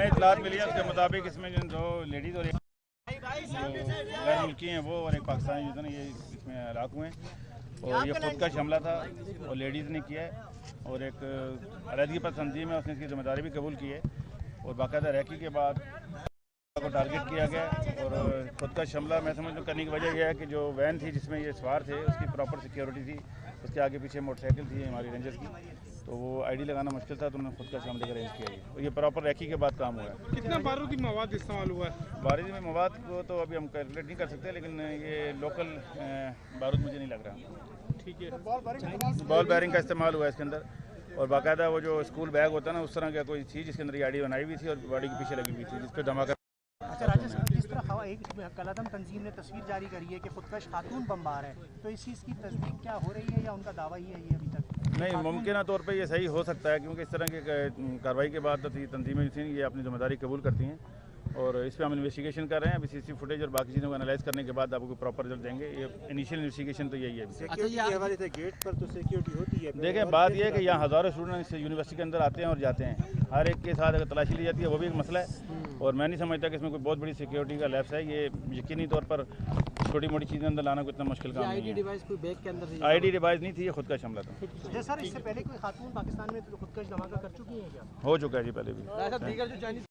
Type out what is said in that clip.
इतलात मिली है उसके मुताबिक इसमें जो 2 लेडीज़ और एक गैर मुल्की हैं वो और एक पाकिस्तानी जो था ना ये इसमें हलाक हुए हैं और ये खुद का हमला था और लेडीज़ ने किया है और एक अलहदगी पर तंजीम है उसने इसकी जिम्मेदारी भी कबूल की है और बाकायदा रैकी के बाद को टारगेट किया गया और खुद का हमला मैं समझ करने की वजह यह है कि जो वैन थी जिसमें ये सवार थे उसकी प्रॉपर सिक्योरिटी थी, उसके आगे पीछे मोटरसाइकिल थी हमारी रेंजर्स की, तो वो आईडी लगाना मुश्किल था तो उन्होंने खुद का हमले का अरेंज किया है और ये प्रॉपर रैकी के बाद काम हुआ है। कितना बारूदी मवाद इस्तेमाल हुआ है? बारूदी में मवाद को तो अभी हम कैलकुलेट नहीं कर सकते लेकिन ये लोकल बारूद मुझे नहीं लग रहा। ठीक है, बॉल बैरिंग का इस्तेमाल हुआ है इसके अंदर और बाकायदा वो जो स्कूल बैग होता है ना उस तरह का कोई चीज़ जिसके अंदर आईडी बनाई हुई थी और बॉडी के पीछे लगी हुई थी जिस पर धमाका। अच्छा राजेश, किस तरह एक कलअदम तंजीम ने तस्वीर जारी करी है कि खुदकश खातून बमबार है, तो इस चीज़ की तस्दीक क्या हो रही है या उनका दावा ही है ये अभी तक? नहीं, मुमकिन तौर पे ये सही हो सकता है क्योंकि इस तरह की कार्रवाई के बाद तंजीमें जो थी ये अपनी जिम्मेदारी कबूल करती हैं और इस पर हम इन्वेस्टिगेशन कर रहे हैं। अभी सीसी फुटेज और बाकी चीज़ों को एनालाइज करने के बाद आपको प्रॉपर रिजल्ट देंगे। ये इनिशियल इन्वेस्टिगेशन तो यही है। गेट पर तो सिक्योरिटी होती है। देखें, बात यह है कि यहाँ हज़ारों स्टूडेंट यूनिवर्सिटी के अंदर आते हैं और जाते हैं, हर एक के साथ अगर तलाशी ली जाती है वो भी एक मसला है और मैं नहीं समझता कि इसमें कोई बहुत बड़ी सिक्योरिटी का लैप्स है। ये यकीनी तौर पर छोटी मोटी चीज़ें अंदर लाना कोई इतना मुश्किल काम नहीं है। डिवाइस कोई बैग के अंदर आईडी डिवाइस नहीं थी, ये खुद का हमला था। अच्छा सर, इससे पहले कोई खातून पाकिस्तान में खुदकश धमाका कर चुकी है क्या? हो चुका है जी पहले भी।